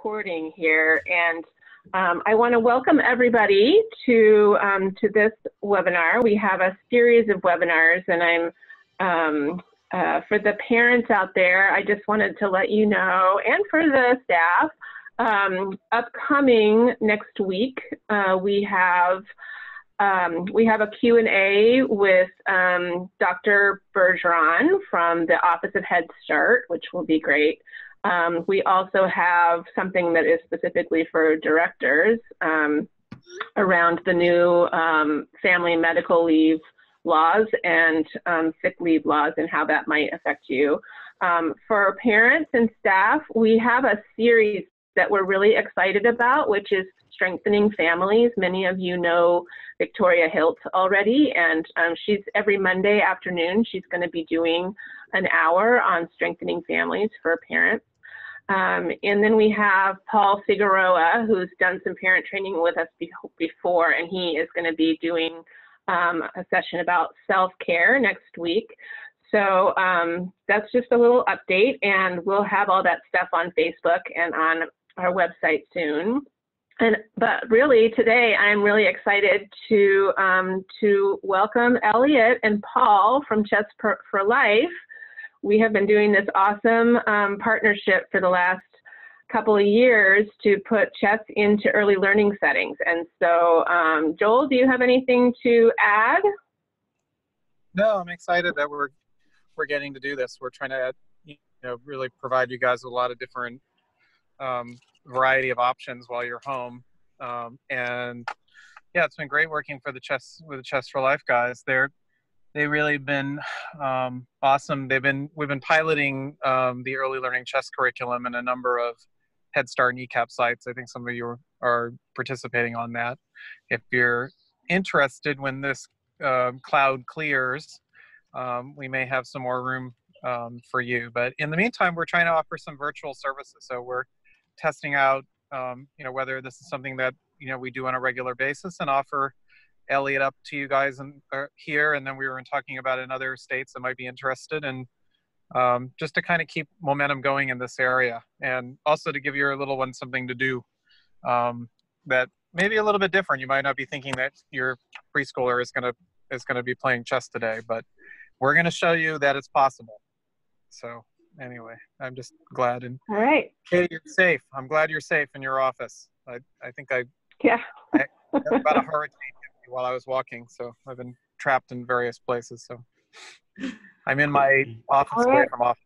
recording here, and I want to welcome everybody to this webinar. We have a series of webinars, and for the parents out there, I just wanted to let you know, and for the staff, upcoming next week, we have a Q&A with Dr. Bergeron from the Office of Head Start, which will be great. We also have something that is specifically for directors around the new family medical leave laws and sick leave laws and how that might affect you. For parents and staff, we have a series that we're really excited about, which is Strengthening Families. Many of you know Victoria Hilt already, and she's every Monday afternoon, she's going to be doing an hour on strengthening families for parents. And then we have Paul Figueroa, who's done some parent training with us before, and he is going to be doing a session about self-care next week. So that's just a little update, and we'll have all that stuff on Facebook and on our website soon. But really today, I'm really excited to welcome Elliott and Paul from Chess for Life. We have been doing this awesome partnership for the last couple of years to put chess into early learning settings. And so, Joel, do you have anything to add? No, I'm excited that we're getting to do this. We're trying to, really provide you guys with a lot of different variety of options while you're home. And yeah, it's been great working with the Chess for Life guys. They've really been awesome. We've been piloting the early learning chess curriculum in a number of Head Start and ECEAP sites. I think some of you are participating on that. If you're interested, when this cloud clears, we may have some more room for you. But in the meantime, we're trying to offer some virtual services. So we're testing out, whether this is something that we do on a regular basis and offer Elliott up to you guys here, and then we were talking about in other states that might be interested, and just to kind of keep momentum going in this area, and also to give your little one something to do that may be a little bit different. You might not be thinking that your preschooler is gonna be playing chess today, but we're going to show you that it's possible. So anyway, I'm just glad. And all right, Katie, you're safe. I'm glad you're safe in your office. I think I about a hurricane while I was walking, so I've been trapped in various places. So I'm in my office away from office.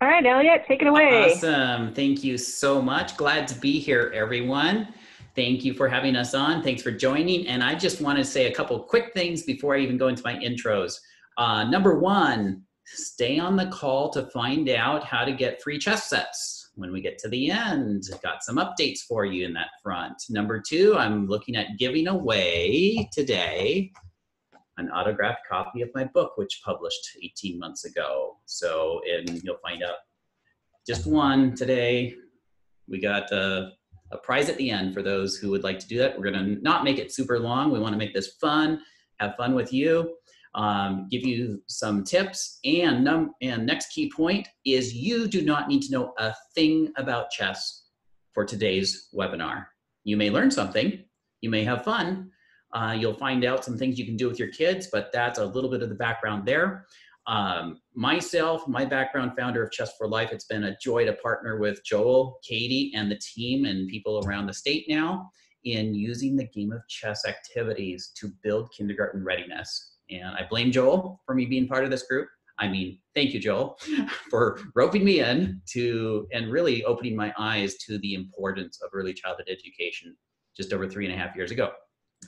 All right, Elliott, take it away. Awesome. Thank you so much. Glad to be here, everyone. Thank you for having us on. Thanks for joining. And I just want to say a couple quick things before I even go into my intros. Number one, stay on the call to find out how to get free chess sets. When we get to the end, got some updates for you in that front. Number two, I'm looking at giving away today an autographed copy of my book, which published 18 months ago. So, and you'll find out just one today. We got a prize at the end for those who would like to do that. We're gonna not make it super long. We wanna make this fun, have fun with you. Give you some tips, and next key point is you do not need to know a thing about chess for today's webinar. You may learn something, you may have fun, you'll find out some things you can do with your kids, but that's a little bit of the background there. Myself, my background, founder of Chess for Life, it's been a joy to partner with Joel, Katie, and the team and people around the state now in using the game of chess activities to build kindergarten readiness. And I blame Joel for me being part of this group. I mean, thank you, Joel, for roping me in and really opening my eyes to the importance of early childhood education just over 3.5 years ago.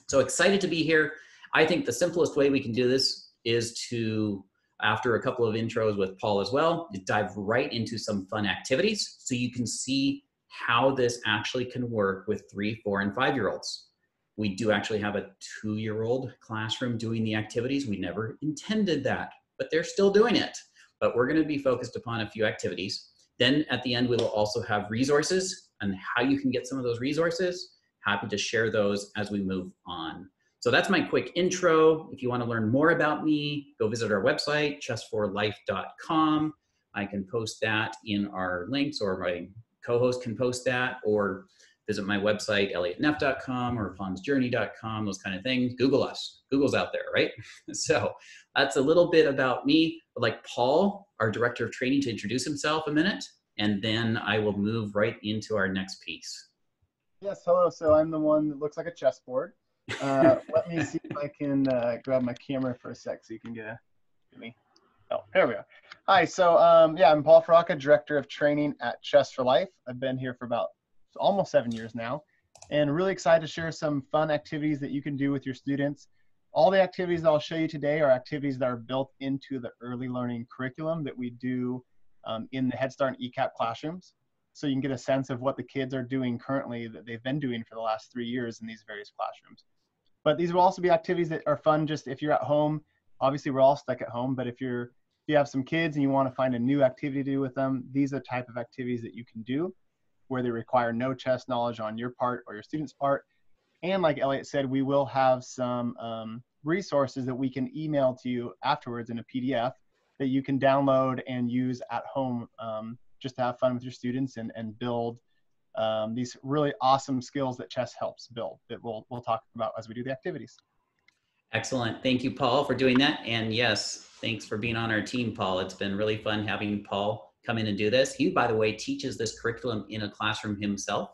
So excited to be here. I think the simplest way we can do this is to, after a couple of intros with Paul as well, dive right into some fun activities so you can see how this actually can work with 3, 4, and 5-year-olds. We do actually have a 2-year-old classroom doing the activities. We never intended that, but they're still doing it. But we're going to be focused upon a few activities. Then at the end, we will also have resources and how you can get some of those resources. Happy to share those as we move on. So that's my quick intro. If you want to learn more about me, go visit our website, chessforlife.com. I can post that in our links, or my co-host can post that, or visit my website, elliottneff.com or ponsjourney.com, those kind of things. Google us. Google's out there, right? So that's a little bit about me. I'd like Paul, our director of training, to introduce himself a minute, and then I will move right into our next piece. Yes, hello. So I'm the one that looks like a chessboard. Let me see if I can grab my camera for a sec so you can get me. Oh, there we are. Hi, so yeah, I'm Paul Faraka, Director of Training at Chess for Life. I've been here for about almost 7 years now, and really excited to share some fun activities that you can do with your students. All the activities that I'll show you today are activities that are built into the early learning curriculum that we do in the Head Start and ECEAP classrooms. So you can get a sense of what the kids are doing currently that they've been doing for the last 3 years in these various classrooms. But these will also be activities that are fun just if you're at home. Obviously, we're all stuck at home, but if you have some kids and you want to find a new activity to do with them, these are the type of activities that you can do where they require no chess knowledge on your part or your student's part. And like Elliott said, we will have some resources that we can email to you afterwards in a PDF that you can download and use at home just to have fun with your students and build these really awesome skills that chess helps build that we'll talk about as we do the activities. Excellent. Thank you, Paul, for doing that. And yes, thanks for being on our team, Paul. It's been really fun having Paul come in and do this. He, by the way, teaches this curriculum in a classroom himself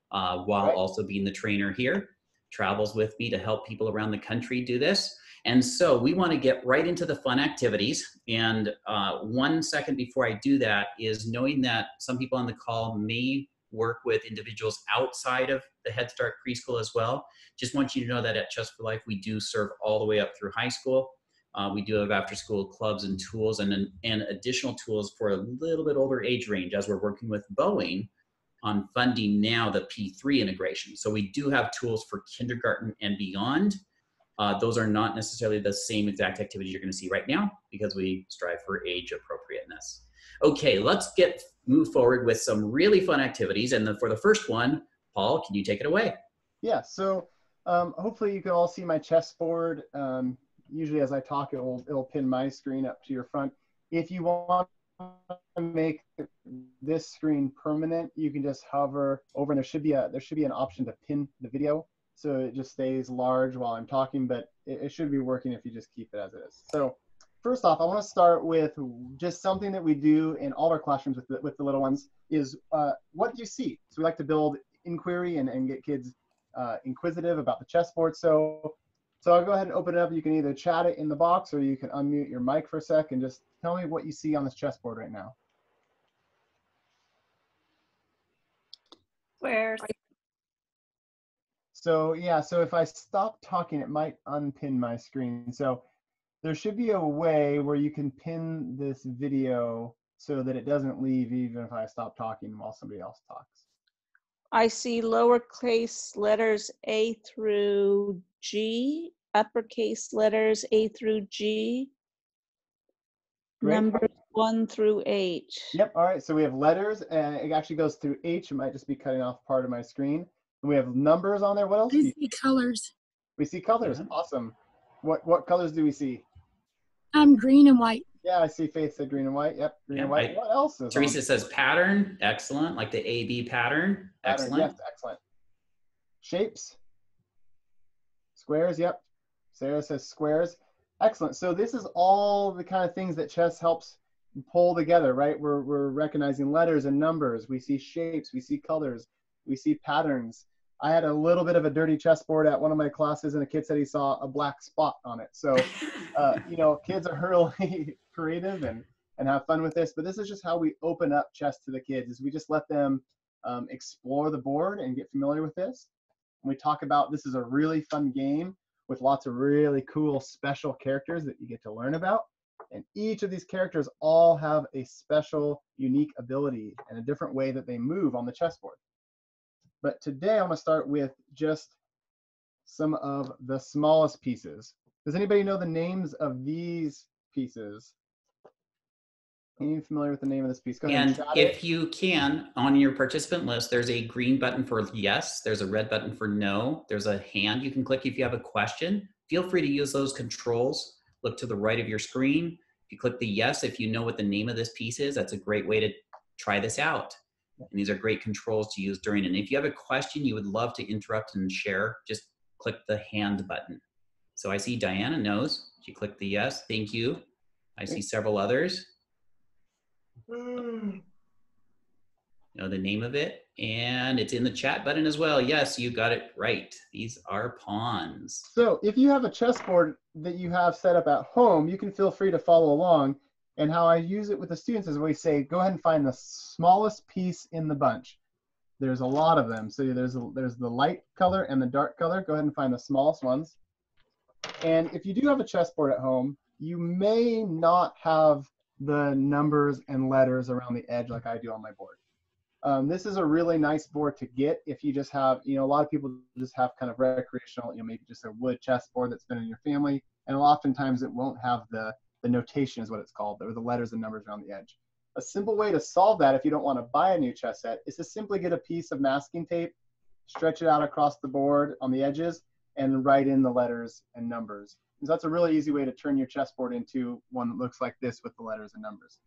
while also being the trainer here. Travels with me to help people around the country do this. And so we want to get right into the fun activities. And 1 second before I do that is knowing that some people on the call may work with individuals outside of the Head Start preschool as well. Just want you to know that at Chess for Life, we do serve all the way up through high school. We do have after school clubs and tools and additional tools for a little bit older age range, as we're working with Boeing on funding now the P3 integration. So we do have tools for kindergarten and beyond. Those are not necessarily the same exact activities you're going to see right now because we strive for age appropriateness. Okay, let's move forward with some really fun activities. And for the first one, Paul, can you take it away? Yeah, so hopefully you can all see my chessboard. Usually as I talk, it'll pin my screen up to your front. If you want to make this screen permanent, you can just hover over, and there should be an option to pin the video, so it just stays large while I'm talking, but it should be working if you just keep it as it is. So first off, I want to start with just something that we do in all our classrooms with the little ones is what do you see? So we like to build inquiry and get kids inquisitive about the chessboard. So I'll go ahead and open it up. You can either chat it in the box or you can unmute your mic for a sec and just tell me what you see on this chessboard right now. Squares. So yeah, so if I stop talking, it might unpin my screen. So there should be a way where you can pin this video so that it doesn't leave even if I stop talking while somebody else talks. I see lowercase letters A through G, uppercase letters A through G, Great. numbers 1 through H. Yep, all right, so we have letters, and it actually goes through H. It might just be cutting off part of my screen. And we have numbers on there. What else? I see colors. We see colors. Yeah. Awesome. What colors do we see? Green and white. Yeah, I see Faith said green and white. Yep, green and white. What else is Teresa on? says pattern. Excellent. Like the AB pattern. Excellent. Yes, excellent. Shapes. Squares. Yep. Sarah says squares. Excellent. So this is all the kind of things that chess helps pull together, right? We're recognizing letters and numbers. We see shapes. We see colors. We see patterns. I had a little bit of a dirty chessboard at one of my classes, and a kid said he saw a black spot on it. So, you know, kids are really creative and have fun with this. But this is just how we open up chess to the kids, is we just let them explore the board and get familiar with this. And we talk about this is a really fun game with lots of really cool special characters that you get to learn about. And each of these characters all have a special, unique ability and a different way that they move on the chessboard. But today I'm going to start with just some of the smallest pieces. Does anybody know the names of these pieces? Are you familiar with the name of this piece? Go ahead and if you can, on your participant list, there's a green button for yes, there's a red button for no, there's a hand you can click if you have a question. Feel free to use those controls. Look to the right of your screen. you click the yes if you know what the name of this piece is. That's a great way to try this out. And these are great controls to use during. And if you have a question you would love to interrupt and share, just click the hand button. So I see Diana knows. She clicked the yes. Thank you. I see several others. Know the name of it, and it's in the chat button as well. Yes, you got it right. These are pawns. So if you have a chessboard that you have set up at home, you can feel free to follow along. And how I use it with the students is we say, go ahead and find the smallest piece in the bunch. There's a lot of them. So there's the light color and the dark color. Go ahead and find the smallest ones. And if you do have a chessboard at home, you may not have the numbers and letters around the edge like I do on my board. This is a really nice board to get if you just have, a lot of people just have kind of recreational, maybe just a wood chessboard that's been in your family, and oftentimes it won't have the notation is what it's called, or the letters and numbers around the edge. A simple way to solve that if you don't want to buy a new chess set is to simply get a piece of masking tape, stretch it out across the board on the edges, and write in the letters and numbers. And so that's a really easy way to turn your chessboard into one that looks like this with the letters and numbers.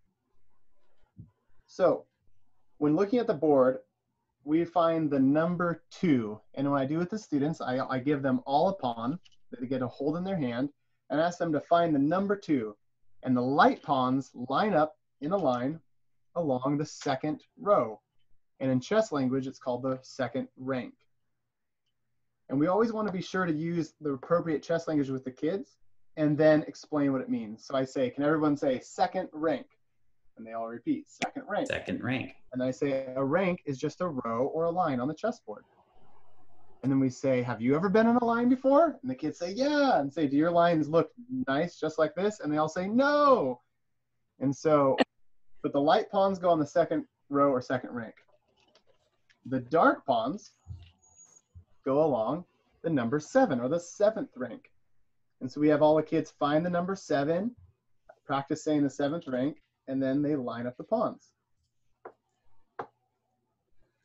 So when looking at the board, we find the number 2. And what I do with the students, I give them all a pawn that they get to hold in their hand and ask them to find the number 2. And the light pawns line up in a line along the second row. And in chess language, it's called the second rank. And we always want to be sure to use the appropriate chess language with the kids and then explain what it means. So I say, can everyone say second rank? And they all repeat, second rank. Second rank. And I say a rank is just a row or a line on the chessboard. And then we say, have you ever been in a line before? And the kids say, yeah. And say, do your lines look nice just like this? And they all say, no. And so, but the light pawns go on the second row or second rank. The dark pawns go along the number 7 or the 7th rank. And so we have all the kids find the number 7, practice saying the 7th rank, and then they line up the pawns.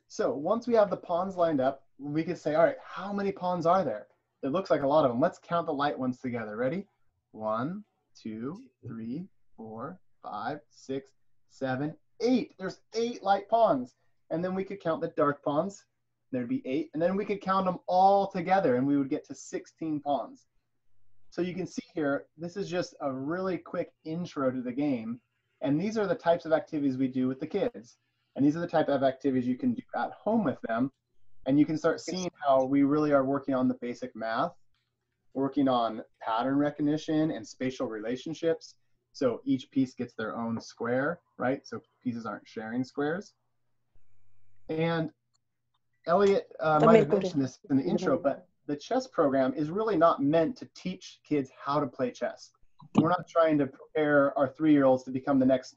So once we have the pawns lined up, we can say, all right, how many pawns are there? It looks like a lot of them. Let's count the light ones together. Ready? 1, 2, 3, 4, 5, 6, 7, 8. There's 8 light pawns. And then we could count the dark pawns. There'd be 8. And then we could count them all together and we would get to 16 pawns. So you can see here, this is just a really quick intro to the game. And these are the types of activities we do with the kids. And these are the type of activities you can do at home with them. And you can start seeing how we really are working on the basic math, working on pattern recognition and spatial relationships. So each piece gets their own square, right? So pieces aren't sharing squares. And Elliott might have mentioned this in the intro, but the chess program is really not meant to teach kids how to play chess. We're not trying to prepare our 3-year-olds to become the next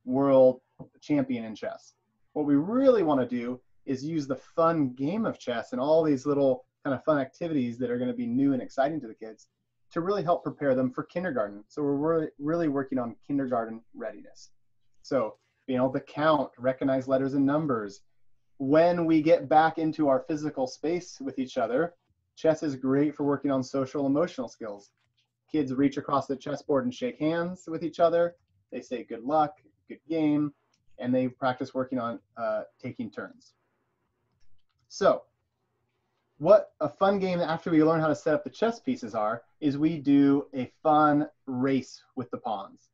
world champion in chess. What we really want to do is use the fun game of chess and all these little kind of fun activities that are going to be new and exciting to the kids to really help prepare them for kindergarten. So we're really working on kindergarten readiness. So being able to count, recognize letters and numbers. When we get back into our physical space with each other, chess is great for working on social emotional skills. Kids reach across the chessboard and shake hands with each other. They say good luck, good game, and they practice working on taking turns. So what a fun game after we learn how to set up the chess pieces is we do a fun race with the pawns.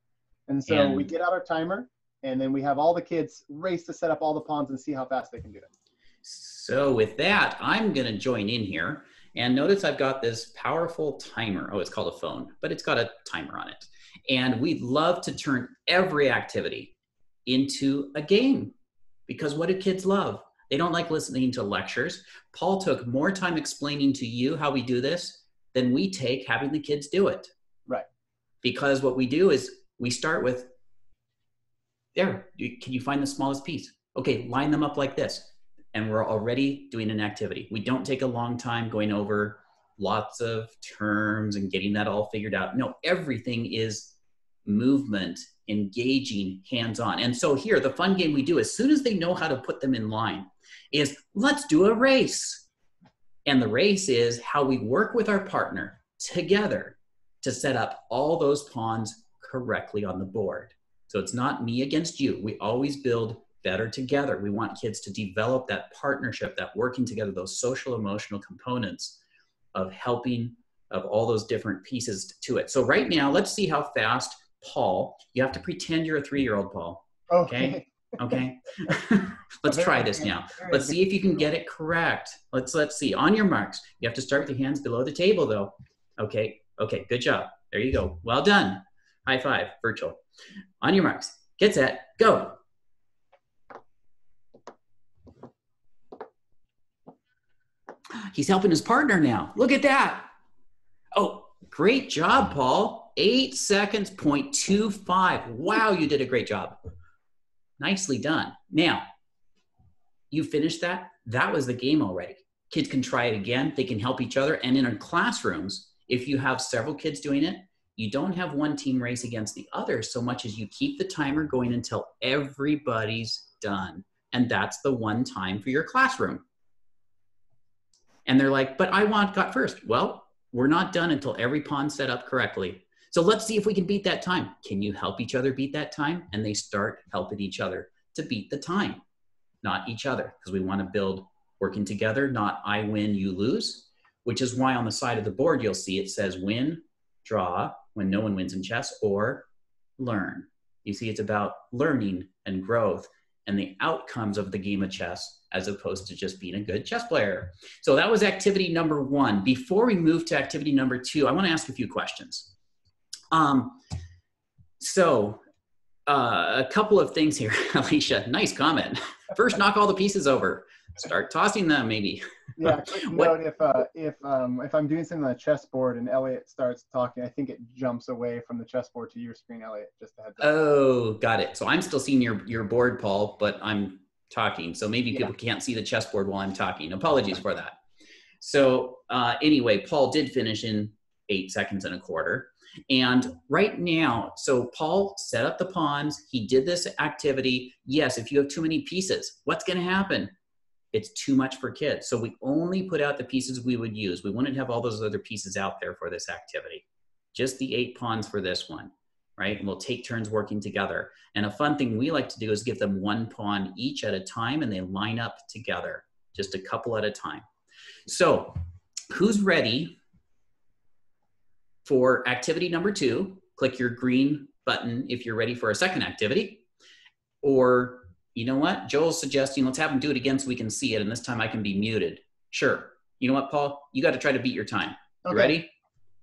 And so we get out our timer, and then we have all the kids race to set up all the pawns and see how fast they can do it. So with that, I'm going to join in here. And notice I've got this powerful timer. Oh, it's called a phone, but it's got a timer on it. And we'd love to turn every activity into a game, because what do kids love? They don't like listening to lectures. Paul took more time explaining to you how we do this than we take having the kids do it. Right. Because what we do is we start with, can you find the smallest piece? Okay, line them up like this. And we're already doing an activity. We don't take a long time going over lots of terms and getting that all figured out. No, everything is movement, engaging, hands-on. And so here, the fun game we do, as soon as they know how to put them in line, is let's do a race. And the race is how we work with our partner together to set up all those pawns correctly on the board. So it's not me against you. We always build better together. We want kids to develop that partnership, that working together, those social emotional components of helping, of all those different pieces to it. So right now, let's see how fast, Paul, you have to pretend you're a 3-year-old, Paul. Okay? Okay. Let's try this now. Let's see if you can get it correct. Let's see. On your marks, you have to start with your hands below the table though. Okay. Okay. Good job. There you go. Well done. High five, virtual. On your marks, get set, go. He's helping his partner now. Look at that. Oh, great job, Paul. 8 seconds, 0.25. Wow, you did a great job. Nicely done. Now, you finished that. That was the game already. Kids can try it again. They can help each other. And in our classrooms, if you have several kids doing it, you don't have one team race against the other so much as you keep the timer going until everybody's done. And that's the one time for your classroom. And they're like, but I got first. Well, we're not done until every pawn's set up correctly. So let's see if we can beat that time. Can you help each other beat that time? And they start helping each other to beat the time, not each other, because we want to build working together, not I win, you lose, which is why on the side of the board, you'll see it says win, draw, when no one wins in chess, or learn. You see, it's about learning and growth and the outcomes of the game of chess as opposed to just being a good chess player. So that was activity number 1. Before we move to activity number 2, I want to ask a few questions. A couple of things here, Alicia, nice comment. First, knock all the pieces over. Start tossing them, maybe. Yeah, quick note, if I'm doing something on the chessboard and Elliott starts talking, I think it jumps away from the chessboard to your screen, Elliott, just a heads up. Oh, got it. So I'm still seeing your board, Paul, but I'm talking. So maybe people can't see the chessboard while I'm talking. Apologies for that. So anyway, Paul did finish in 8 seconds and a quarter. And right now, so Paul set up the pawns. He did this activity. Yes, if you have too many pieces, what's going to happen? It's too much for kids. So we only put out the pieces we would use. We wouldn't have all those other pieces out there for this activity. Just the 8 pawns for this one, right? And we'll take turns working together. And a fun thing we like to do is give them 1 pawn each at a time, and they line up together, just a couple at a time. So who's ready for activity number 2? Click your green button if you're ready for a second activity. Or, you know what? Joel's suggesting let's have him do it again so we can see it, and this time I can be muted. Sure. You know what, Paul? You got to try to beat your time. Okay. You ready?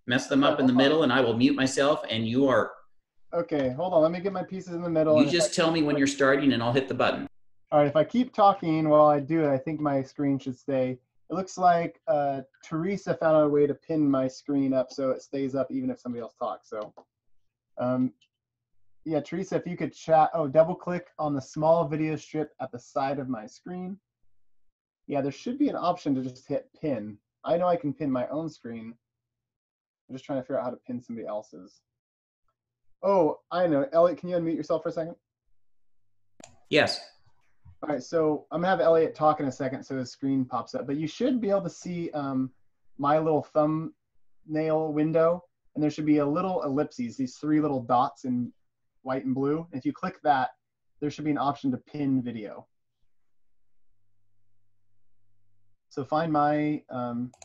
Mess them up in the middle, and I will mute myself, and you are... Okay, hold on. Let me get my pieces in the middle. You just tell me when you're starting, and I'll hit the button. All right, if I keep talking while I do it, I think my screen should stay. It looks like Teresa found a way to pin my screen up so it stays up even if somebody else talks. So, yeah, Teresa, if you could chat, double click on the small video strip at the side of my screen. Yeah, there should be an option to just hit pin. I know I can pin my own screen. I'm just trying to figure out how to pin somebody else's. Oh, I know. Elliott, can you unmute yourself for a second? Yes. All right, so I'm gonna have Elliott talk in a second so his screen pops up, but you should be able to see my little thumbnail window, and there should be a little ellipses, these 3 little dots in white and blue. And if you click that, there should be an option to pin video. So find my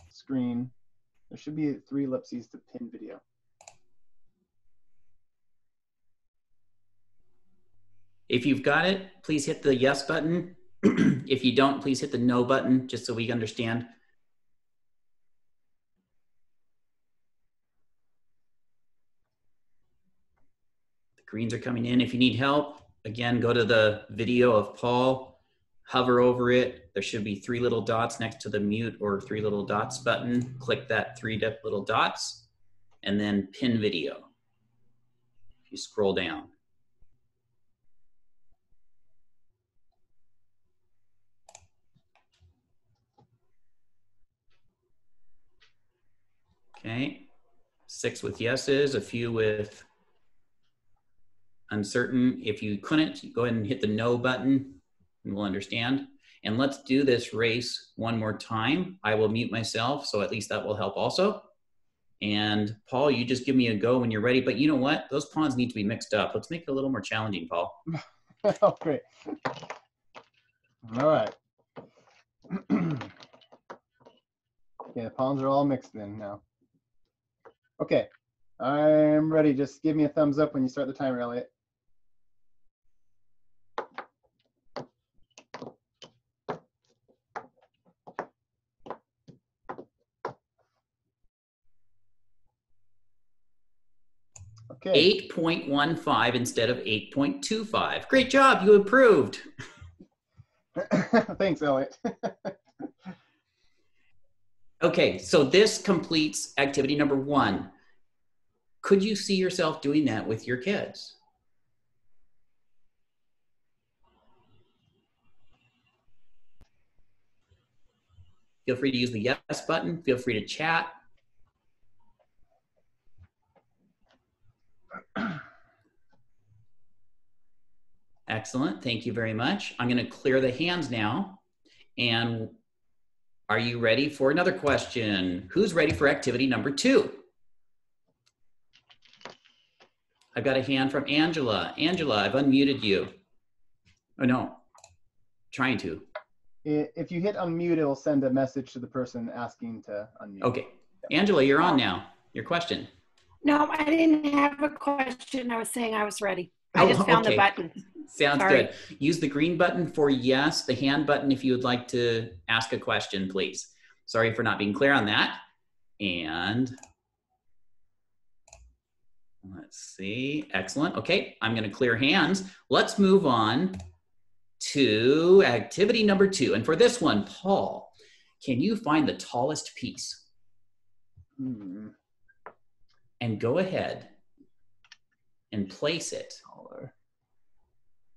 screen. There should be 3 ellipses to pin video. If you've got it, please hit the yes button. If you don't, please hit the no button, just so we understand. The greens are coming in. If you need help, again, go to the video of Paul, hover over it. There should be 3 little dots next to the mute or 3 little dots button. Click that 3 little dots and then pin video. If you scroll down. Okay, 6 with yeses, a few with uncertain. If you couldn't, go ahead and hit the no button and we'll understand. And let's do this race one more time. I will mute myself, so at least that will help also. And Paul, you just give me a go when you're ready. But you know what? Those pawns need to be mixed up. Let's make it a little more challenging, Paul. Oh, great. All right. Okay, the pawns are all mixed in now. Okay, I'm ready. Just give me a thumbs up when you start the timer, Elliott. Okay. 8.15 instead of 8.25. Great job, you improved. Thanks, Elliott. Okay, so this completes activity number 1. Could you see yourself doing that with your kids? Feel free to use the yes button. Feel free to chat. Excellent, thank you very much. I'm gonna clear the hands now. And are you ready for another question? Who's ready for activity number 2? I've got a hand from Angela. Angela, I've unmuted you. Oh no, trying to. If you hit unmute, it will send a message to the person asking to unmute. Okay, Angela, you're on now. Your question. No, I didn't have a question. I was saying I was ready. I just found the button. Sounds Sorry. good. Use the green button for yes, the hand button if you would like to ask a question, please. Sorry for not being clear on that. And let's see. Excellent. Okay, I'm going to clear hands. Let's move on to activity number 2. And for this one, Paul, can you find the tallest piece? And go ahead and place it. Taller.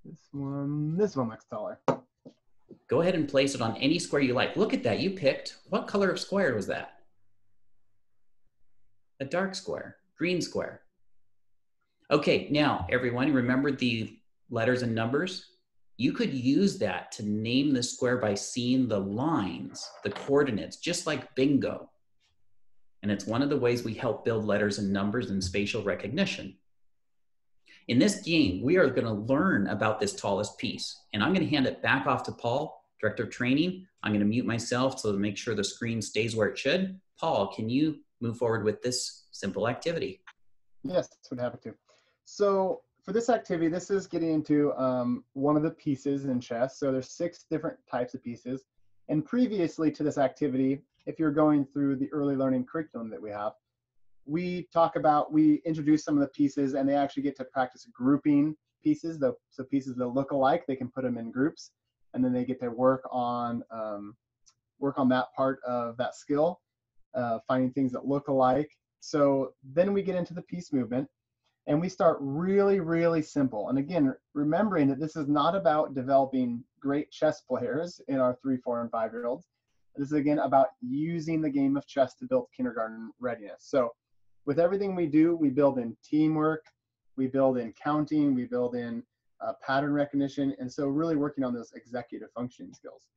This one looks taller. Go ahead and place it on any square you like. Look at that, you picked, what color of square was that? A dark square, green square. Okay, now everyone, remember the letters and numbers? You could use that to name the square by seeing the lines, the coordinates, just like bingo. And it's one of the ways we help build letters and numbers and spatial recognition. In this game, we are going to learn about this tallest piece. And I'm going to hand it back off to Paul, Director of Training. I'm going to mute myself so to make sure the screen stays where it should. Paul, can you move forward with this simple activity? Yes, would happy to. So for this activity, this is getting into one of the pieces in chess. So there's 6 different types of pieces. And previously to this activity, if you're going through the early learning curriculum that we have, we introduce some of the pieces, and they actually get to practice grouping pieces. So pieces that look alike, they can put them in groups, and then they get to work on that part of that skill, finding things that look alike. So then we get into the piece movement, and we start really, really simple. And again, remembering that this is not about developing great chess players in our 3, 4, and 5-year-olds. This is again about using the game of chess to build kindergarten readiness. So with everything we do, we build in teamwork, we build in counting, we build in pattern recognition, and so really working on those executive functioning skills.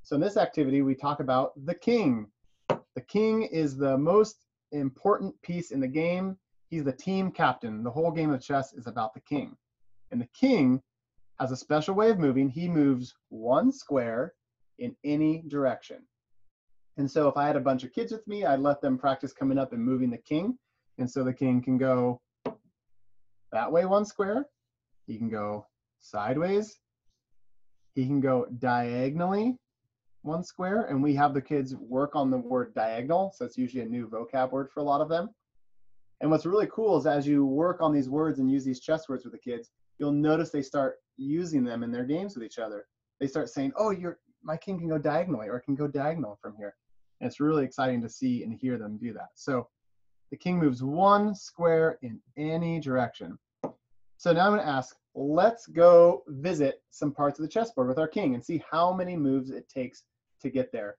So in this activity, we talk about the king. The king is the most important piece in the game. He's the team captain. The whole game of chess is about the king. And the king has a special way of moving. He moves 1 square in any direction. And so if I had a bunch of kids with me, I'd let them practice coming up and moving the king. And so the king can go that way 1 square. He can go sideways. He can go diagonally 1 square. And we have the kids work on the word diagonal. So it's usually a new vocab word for a lot of them. And what's really cool is as you work on these words and use these chess words with the kids, you'll notice they start using them in their games with each other. They start saying, oh, my king can go diagonally, or it can go diagonal from here. And it's really exciting to see and hear them do that. So the king moves 1 square in any direction. So now I'm going to ask, let's go visit some parts of the chessboard with our king and see how many moves it takes to get there.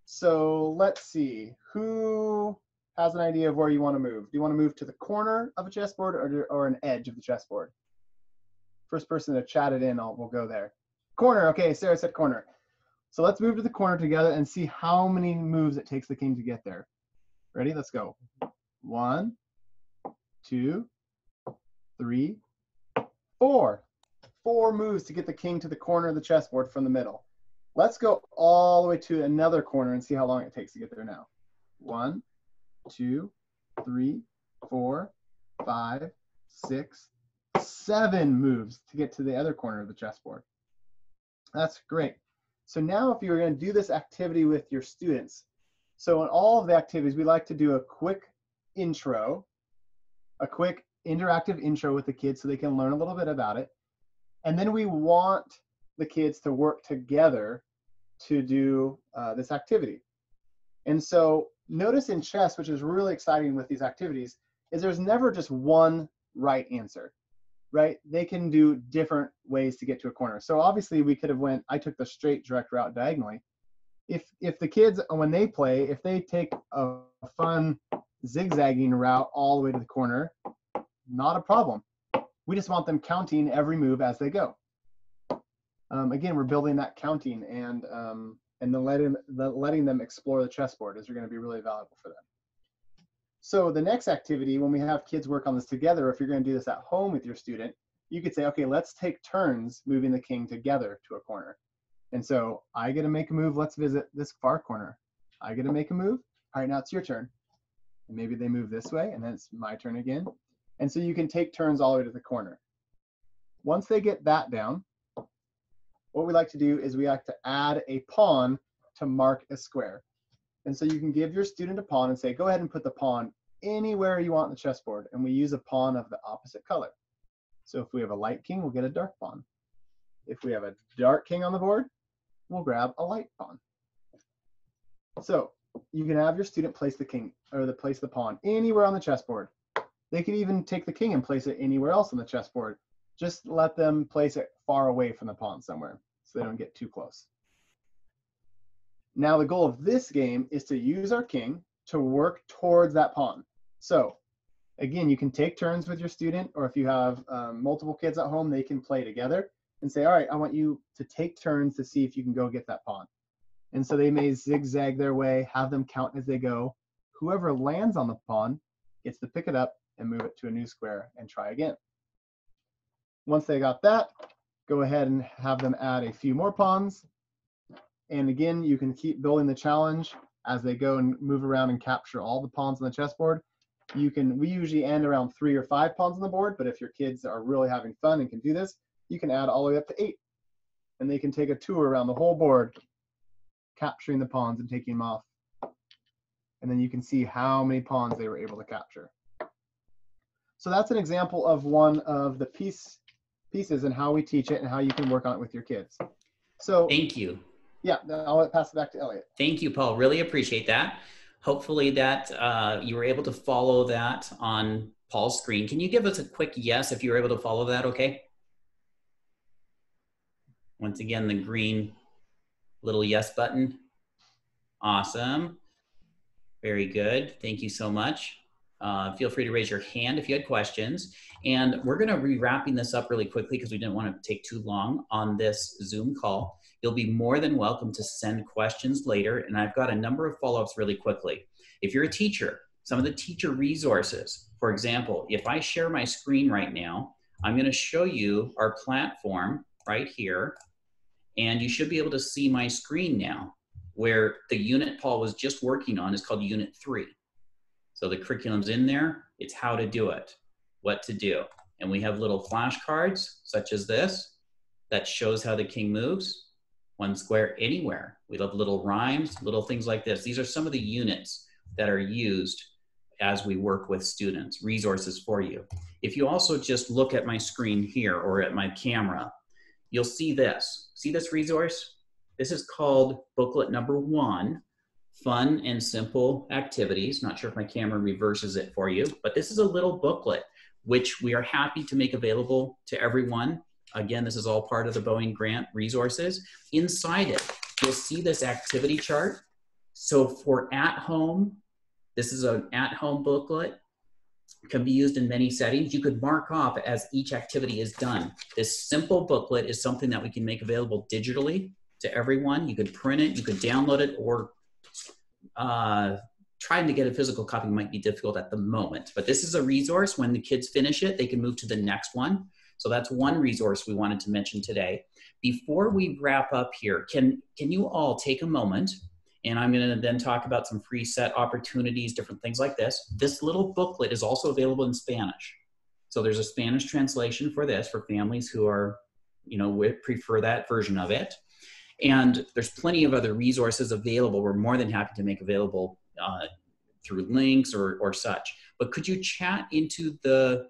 So let's see, who has an idea of where you want to move? Do you want to move to the corner of a chessboard or an edge of the chessboard? First person to chat it in, we'll go there. Corner, okay, Sarah said corner. So let's move to the corner together and see how many moves it takes the king to get there. Ready? Let's go. 1, 2, 3, 4. 4 moves to get the king to the corner of the chessboard from the middle. Let's go all the way to another corner and see how long it takes to get there now. 1, 2, 3, 4, 5, 6, 7 moves to get to the other corner of the chessboard. That's great. So now if you're going to do this activity with your students, so in all of the activities, we like to do a quick intro, a quick interactive intro with the kids so they can learn a little bit about it. And then we want the kids to work together to do this activity. And so notice in chess, which is really exciting with these activities, is there's never just one right answer, right? They can do different ways to get to a corner. So obviously we could have I took the straight direct route diagonally. If the kids, when they play, if they take a fun zigzagging route all the way to the corner, not a problem. We just want them counting every move as they go. Again, we're building that counting and then letting them explore the chessboard is going to be really valuable for them. So the next activity, when we have kids work on this together, if you're going to do this at home with your student, you could say, okay, let's take turns moving the king together to a corner. And so I get to make a move. Let's visit this far corner. I get to make a move. All right, now it's your turn. And maybe they move this way, and then it's my turn again. And so you can take turns all the way to the corner. Once they get that down, what we like to do is we like to add a pawn to mark a square. And so you can give your student a pawn and say, go ahead and put the pawn anywhere you want on the chessboard. And we use a pawn of the opposite color. So if we have a light king, we'll get a dark pawn. If we have a dark king on the board, we'll grab a light pawn. So you can have your student place the king or place the pawn anywhere on the chessboard. They could even take the king and place it anywhere else on the chessboard. Just let them place it far away from the pawn somewhere so they don't get too close. Now the goal of this game is to use our king to work towards that pawn. So again, you can take turns with your student, or if you have multiple kids at home, they can play together and say, all right, I want you to take turns to see if you can go get that pawn. And so they may zigzag their way, have them count as they go. Whoever lands on the pawn gets to pick it up and move it to a new square and try again. Once they got that, go ahead and have them add a few more pawns. And again, you can keep building the challenge as they go and move around and capture all the pawns on the chessboard. We usually end around 3 or 5 pawns on the board, but if your kids are really having fun and can do this, you can add all the way up to 8. And they can take a tour around the whole board, capturing the pawns and taking them off. And then you can see how many pawns they were able to capture. So that's an example of one of the pieces and how we teach it and how you can work on it with your kids. So thank you. Yeah, I'll pass it back to Elliott. Thank you, Paul. Really appreciate that. Hopefully that you were able to follow that on Paul's screen. Can you give us a quick yes if you were able to follow that, okay? Once again, the green little yes button. Awesome. Very good. Thank you so much. Feel free to raise your hand if you had questions. And we're going to be wrapping this up really quickly because we didn't want to take too long on this Zoom call. You'll be more than welcome to send questions later. And I've got a number of follow-ups really quickly. If you're a teacher, some of the teacher resources, for example, if I share my screen right now, I'm going to show you our platform right here. And you should be able to see my screen now, where the unit Paul was just working on is called Unit 3. So the curriculum's in there. It's how to do it, what to do. And we have little flashcards such as this that shows how the king moves. 1 square anywhere. We love little rhymes, little things like this. These are some of the units that are used as we work with students, resources for you. If you also just look at my screen here or at my camera, you'll see this. See this resource? This is called booklet number 1, Fun and Simple Activities. Not sure if my camera reverses it for you, but this is a little booklet which we are happy to make available to everyone. Again, this is all part of the Boeing grant resources. Inside it, you'll see this activity chart. So for at home, this is an at-home booklet. It can be used in many settings. You could mark off as each activity is done. This simple booklet is something that we can make available digitally to everyone. You could print it, you could download it, or trying to get a physical copy might be difficult at the moment, but this is a resource. When the kids finish it, they can move to the next one. So that's one resource we wanted to mention today. Before we wrap up here, can you all take a moment, and I'm going to then talk about some free set opportunities, different things like this. This little booklet is also available in Spanish. So there's a Spanish translation for this for families who are, you know, would prefer that version of it. And there's plenty of other resources available. We're more than happy to make available through links or such. But could you chat into the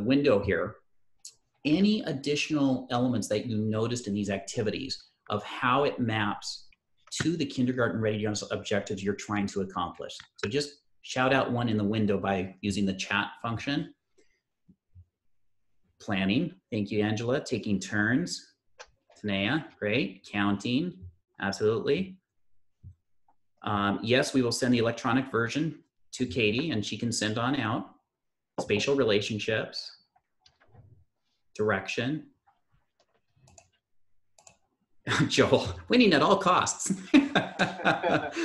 window here any additional elements that you noticed in these activities of how it maps to the kindergarten readiness objectives you're trying to accomplish? So just shout out one in the window by using the chat function. Planning, thank you, Angela. Taking turns, Tanea, great. Counting, absolutely. Yes, we will send the electronic version to Katie and she can send on out. Spatial relationships, direction. Joel, winning at all costs.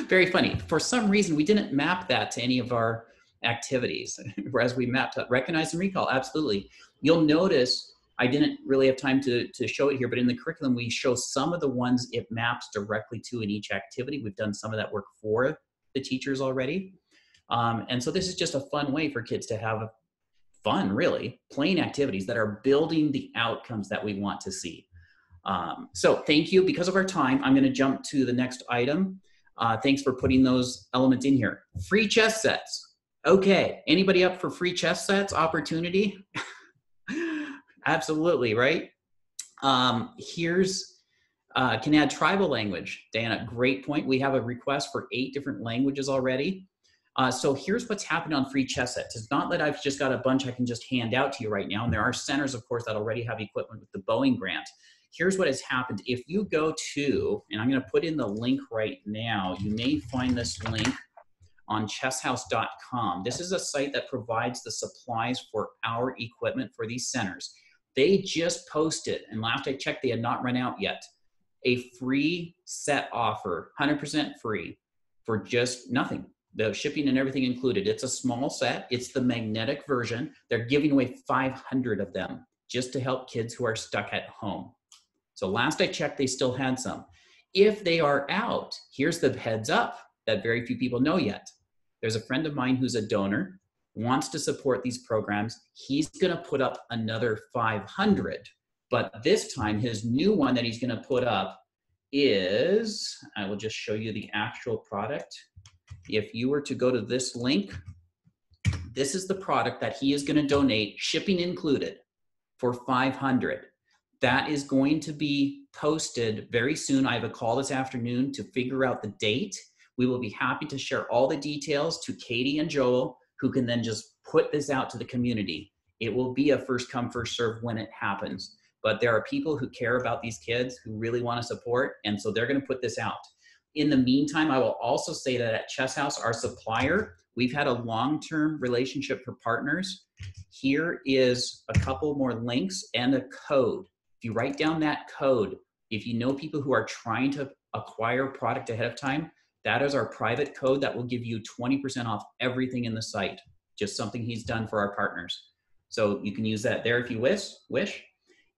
Very funny. For some reason, we didn't map that to any of our activities, whereas we mapped up recognize and recall. Absolutely. You'll notice I didn't really have time to show it here, but in the curriculum, we show some of the ones it maps directly to in each activity. We've done some of that work for the teachers already. And so this is just a fun way for kids to have fun, really, playing activities that are building the outcomes that we want to see. So thank you. Because of our time, I'm going to jump to the next item. Thanks for putting those elements in here. Free chess sets. Okay, anybody up for free chess sets opportunity? Absolutely, right? Here's, can add tribal language. Diana, great point. We have a request for 8 different languages already. So here's what's happened on free chess sets. It's not that I've just got a bunch I can just hand out to you right now. And there are centers, of course, that already have equipment with the Boeing grant. Here's what has happened. If you go to, and I'm going to put in the link right now, you may find this link on chesshouse.com. This is a site that provides the supplies for our equipment for these centers. They just posted, and last I checked, they had not run out yet, a free set offer, 100% free, for just nothing. The shipping and everything included. It's a small set. It's the magnetic version. They're giving away 500 of them just to help kids who are stuck at home. So last I checked, they still had some. If they are out, here's the heads up that very few people know yet. There's a friend of mine who's a donor, wants to support these programs. He's going to put up another 500. But this time, his new one that he's going to put up is, I will just show you the actual product. If you were to go to this link, this is the product that he is going to donate, shipping included, for 500. That is going to be posted very soon. I have a call this afternoon to figure out the date. We will be happy to share all the details to Katie and Joel, who can then just put this out to the community. It will be a first come, first serve when it happens. But there are people who care about these kids who really want to support, and so they're going to put this out. In the meantime, I will also say that at Chess House, our supplier, we've had a long-term relationship for partners. Here is a couple more links and a code. If you write down that code, if you know people who are trying to acquire product ahead of time, that is our private code that will give you 20% off everything in the site. Just something he's done for our partners. So you can use that there if you wish.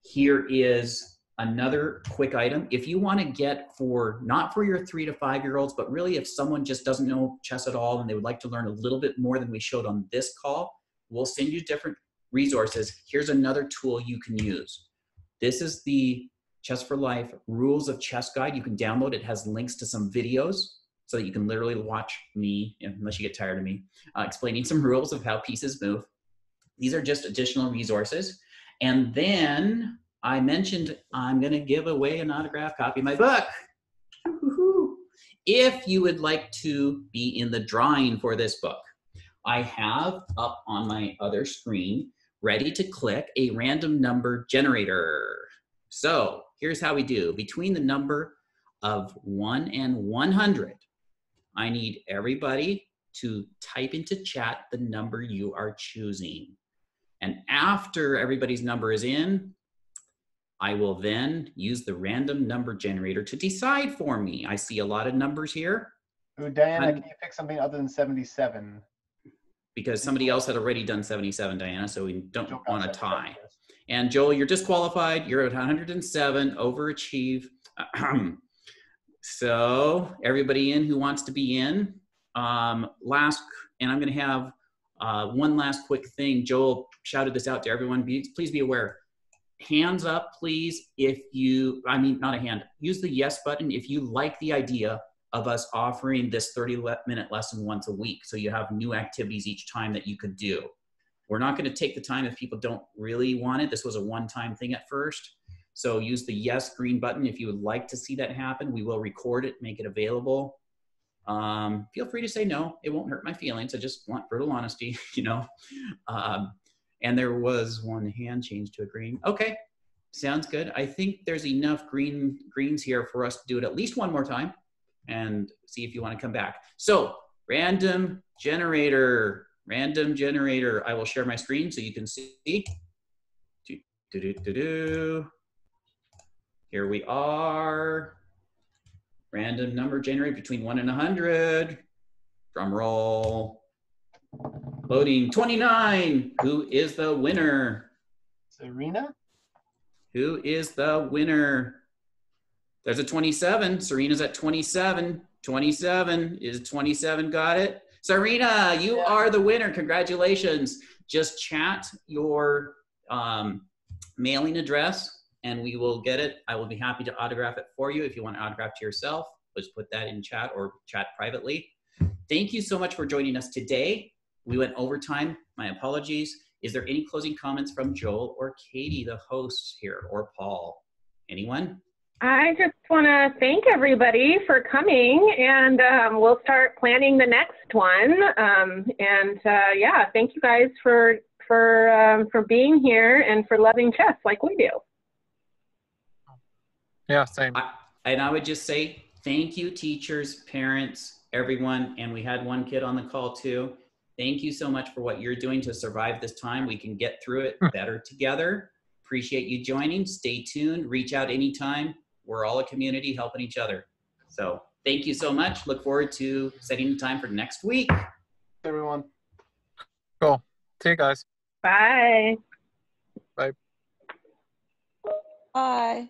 Here is another quick item. If you want to get for, not for your 3 to 5 year olds, but really if someone just doesn't know chess at all and they would like to learn a little bit more than we showed on this call, we'll send you different resources. Here's another tool you can use. This is the Chess for Life Rules of Chess Guide. You can download it. It has links to some videos so that you can literally watch me, unless you get tired of me, explaining some rules of how pieces move. These are just additional resources. And then I mentioned I'm going to give away an autographed copy of my book. If you would like to be in the drawing for this book, I have up on my other screen ready to click a random number generator. So here's how we do. Between the number of 1 and 100, I need everybody to type into chat the number you are choosing. And after everybody's number is in, I will then use the random number generator to decide for me. I see a lot of numbers here. Ooh, Diana, can you pick something other than 77? Because somebody else had already done 77, Diana, so we don't Joel got want to 77 tie. first. And Joel, you're disqualified. You're at 107, overachieve. So everybody in who wants to be in. And I'm going to have one last quick thing. Joel shouted this out to everyone. Please be aware. Hands up, please, if you, not a hand, use the yes button if you like the idea of us offering this 30-minute lesson once a week, so you have new activities each time that you could do. We're not going to take the time if people don't really want it. This was a one-time thing at first. So use the yes green button if you would like to see that happen. We will record it, make it available. Feel free to say no. It won't hurt my feelings. I just want brutal honesty, you know. And there was one hand change to a green. Okay, sounds good. I think there's enough greens here for us to do it at least one more time and see if you want to come back. So random generator. I will share my screen so you can see. Here we are. Random number generated between 1 and 100. Drum roll. Loading 29. Who is the winner? Serena? Who is the winner? There's a 27. Serena's at 27. 27 is 27. Got it? Serena, you are the winner. Congratulations. Just chat your mailing address and we will get it. I will be happy to autograph it for you. If you want to autograph to yourself, just put that in chat or chat privately. Thank you so much for joining us today. We went over time. My apologies. Is there any closing comments from Joel or Katie, the hosts here, or Paul? Anyone? I just want to thank everybody for coming, and we'll start planning the next one. Yeah, thank you guys for being here and for loving chess like we do. Yeah, same. And I would just say thank you, teachers, parents, everyone. And we had one kid on the call too. Thank you so much for what you're doing to survive this time. We can get through it better together. Appreciate you joining. Stay tuned. Reach out anytime. We're all a community helping each other. So thank you so much. Look forward to setting the time for next week. Everyone. Cool. See you guys. Bye. Bye. Bye.